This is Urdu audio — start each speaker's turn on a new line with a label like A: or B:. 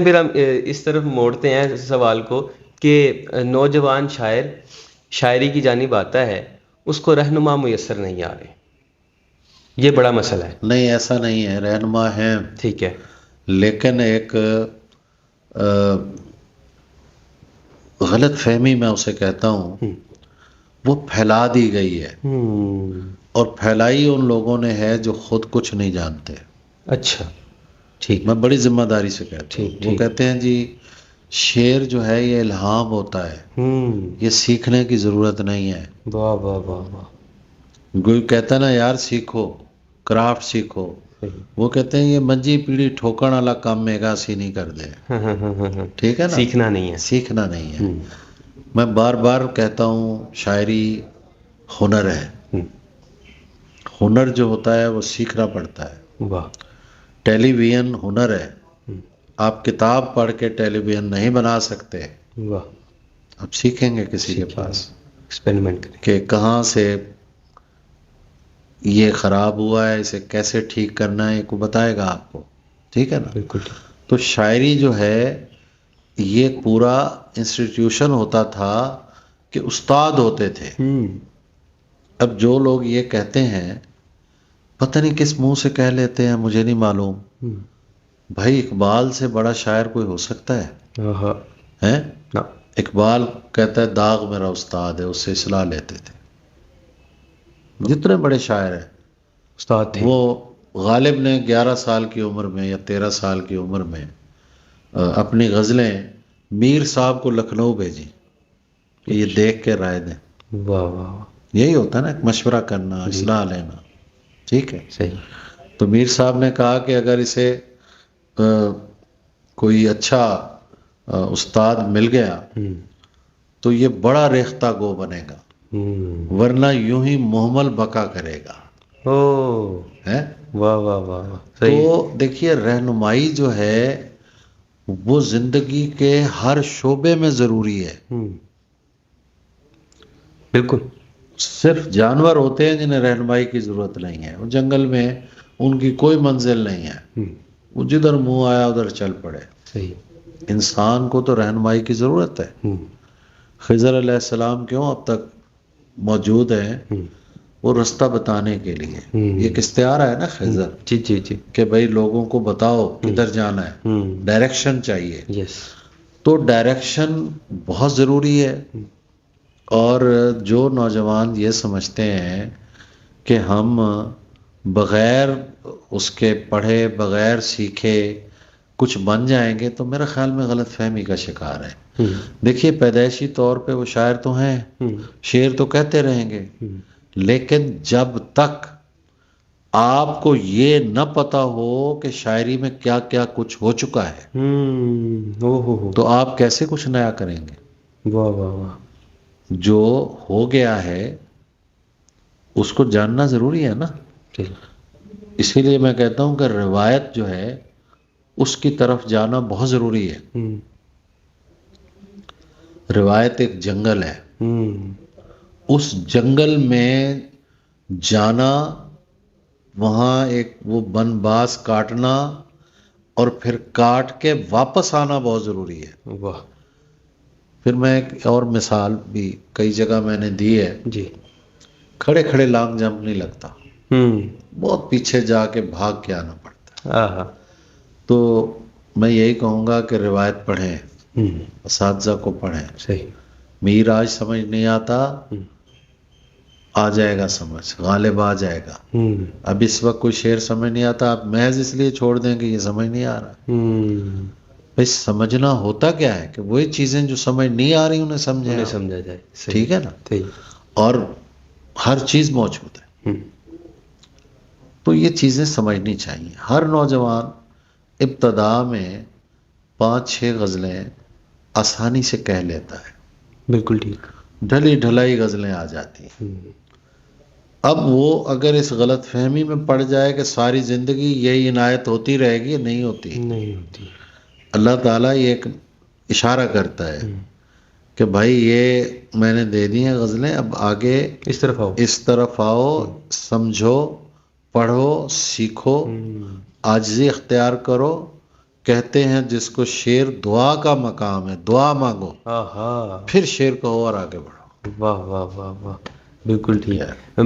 A: پھر ہم اس طرف موڑتے ہیں سوال کو کہ نوجوان شاعر شاعری کی جانب آتا ہے، اس کو رہنما میسر نہیں آ رہے، یہ بڑا مسئلہ ہے۔
B: نہیں، ایسا نہیں ہے، رہنما ہیں،
A: ٹھیک ہے،
B: لیکن ایک غلط فہمی میں اسے کہتا ہوں، وہ پھیلا دی گئی ہے، اور پھیلائی ان لوگوں نے ہے جو خود کچھ نہیں جانتے۔
A: اچھا، ٹھیک،
B: میں بڑی ذمہ داری سے کہتا ہوں،
A: ٹھیک
B: وہ
A: ٹھیک،
B: کہتے ہیں جی شعر جو ہے یہ الہام ہوتا ہے، یہ سیکھنے کی ضرورت نہیں ہے۔
A: واہ واہ واہ واہ،
B: کوئی کہتا ہے نا یار سیکھو، کرافٹ سیکھو،
A: صحیح،
B: وہ کہتے ہیں یہ منجی پیڑھی ٹھوکن والا کام میگا سی نہیں کر دے، ٹھیک ہے نا،
A: سیکھنا نہیں ہے۔
B: سیکھنا نہیں ہے۔ میں بار بار کہتا ہوں شاعری ہنر ہے، ہنر جو ہوتا ہے وہ سیکھنا پڑتا ہے۔
A: واہ،
B: ٹیلی ویژن ہنر ہے، آپ کتاب پڑھ کے ٹیلی ویژن نہیں بنا سکتے،
A: واہ،
B: آپ سیکھیں گے کسی کے پاس
A: ایکسپیریمنٹ کریں،
B: کہ کہاں سے یہ خراب ہوا ہے، اسے کیسے ٹھیک کرنا ہے، یہ کو بتائے گا آپ کو، ٹھیک ہے نا۔
A: بالکل ٹھیک،
B: تو شاعری جو ہے یہ پورا انسٹیٹیوشن ہوتا تھا کہ استاد ہوتے تھے۔ اب جو لوگ یہ کہتے ہیں، پتہ نہیں کس منہ سے کہہ لیتے ہیں، مجھے نہیں معلوم، بھائی اقبال سے بڑا شاعر کوئی ہو سکتا ہے؟ ہیں؟ اقبال کہتا ہے داغ میرا استاد ہے، اس سے اصلاح لیتے تھے۔ جتنے بڑے شاعر ہیں
A: استاد تھے،
B: وہ غالب نے 11 سال کی عمر میں یا 13 سال کی عمر میں اپنی غزلیں میر صاحب کو لکھنؤ بھیجی کہ یہ دیکھ کے رائے دیں۔
A: واہ واہ،
B: یہی ہوتا ہے نا، ایک مشورہ کرنا، اصلاح لینا، ٹھیک ہے۔
A: صحیح،
B: تو میر صاحب نے کہا کہ اگر اسے کوئی اچھا استاد مل گیا تو یہ بڑا ریختہ گو بنے گا، ورنہ یوں ہی محمل بکا کرے گا۔ ہے
A: واہ واہ واہ،
B: تو دیکھیے رہنمائی جو ہے وہ زندگی کے ہر شعبے میں ضروری ہے۔
A: بالکل،
B: صرف جانور ہوتے ہیں جنہیں رہنمائی کی ضرورت نہیں ہے، وہ جنگل میں ان کی کوئی منزل نہیں ہے، وہ جدھر منہ آیا ادھر چل پڑے۔
A: صحیح،
B: انسان کو تو رہنمائی کی ضرورت ہے۔ خضر علیہ السلام کیوں اب تک موجود ہیں؟ وہ رستہ بتانے کے لیے، یہ ایک استعارہ ہے نا خضر،
A: جی جی جی،
B: کہ بھائی لوگوں کو بتاؤ کدھر جانا ہے، ڈائریکشن چاہیے۔
A: یس،
B: تو ڈائریکشن بہت ضروری ہے، اور جو نوجوان یہ سمجھتے ہیں کہ ہم بغیر اس کے پڑھے بغیر سیکھے کچھ بن جائیں گے، تو میرا خیال میں غلط فہمی کا شکار ہے۔ دیکھیے پیدائشی طور پہ وہ شاعر تو ہیں، شعر تو کہتے رہیں گے، لیکن جب تک آپ کو یہ نہ پتا ہو کہ شاعری میں کیا کیا کچھ ہو چکا ہے تو آپ کیسے کچھ نیا کریں گے؟
A: واہ واہ واہ،
B: جو ہو گیا ہے اس کو جاننا ضروری ہے نا۔ اسی لیے میں کہتا ہوں کہ روایت جو ہے اس کی طرف جانا بہت ضروری ہے۔ روایت ایک جنگل ہے، اس جنگل میں جانا، وہاں ایک وہ بن باس کاٹنا اور پھر کاٹ کے واپس آنا بہت ضروری ہے۔
A: واہ،
B: پھر میں ایک اور مثال بھی کئی جگہ میں نے دی ہے،
A: جی،
B: کھڑے کھڑے لانگ جمپ نہیں لگتا، بہت پیچھے جا کے بھاگ کے آنا پڑتا ہے۔ تو میں یہی کہوں گا کہ روایت پڑھیں، اساتذہ کو پڑھیں۔
A: صحیح،
B: میر آج سمجھ نہیں آتا، آ جائے گا سمجھ، غالب آ جائے گا۔ اب اس وقت کوئی شعر سمجھ نہیں آتا، آپ محض اس لیے چھوڑ دیں کہ یہ سمجھ نہیں آ رہا۔ بھائی سمجھنا ہوتا کیا ہے کہ وہی چیزیں جو سمجھ نہیں آ رہی انہیں سمجھا
A: جائے،
B: ٹھیک ہے نا، اور ہر چیز موجود ہے۔ تو یہ چیزیں سمجھنی چاہیے۔ ہر نوجوان ابتدا میں 5-6 غزلیں آسانی سے کہہ لیتا ہے،
A: بالکل ٹھیک،
B: ڈھلی ڈھلائی غزلیں آ جاتی ہیں۔ اب وہ اگر اس غلط فہمی میں پڑ جائے کہ ساری زندگی یہی عنایت ہوتی رہے گی، نہیں ہوتی۔ اللہ تعالیٰ یہ ایک اشارہ کرتا ہے کہ بھائی یہ میں نے دے دی ہیں غزلیں، اب آگے اس طرف آؤ، سمجھو، پڑھو، سیکھو، عاجزی اختیار کرو، کہتے ہیں جس کو شعر دعا کا مقام ہے، دعا مانگو
A: ہاں،
B: پھر شعر کہو اور آگے بڑھو.
A: واہ واہ واہ واہ، بالکل ٹھیک.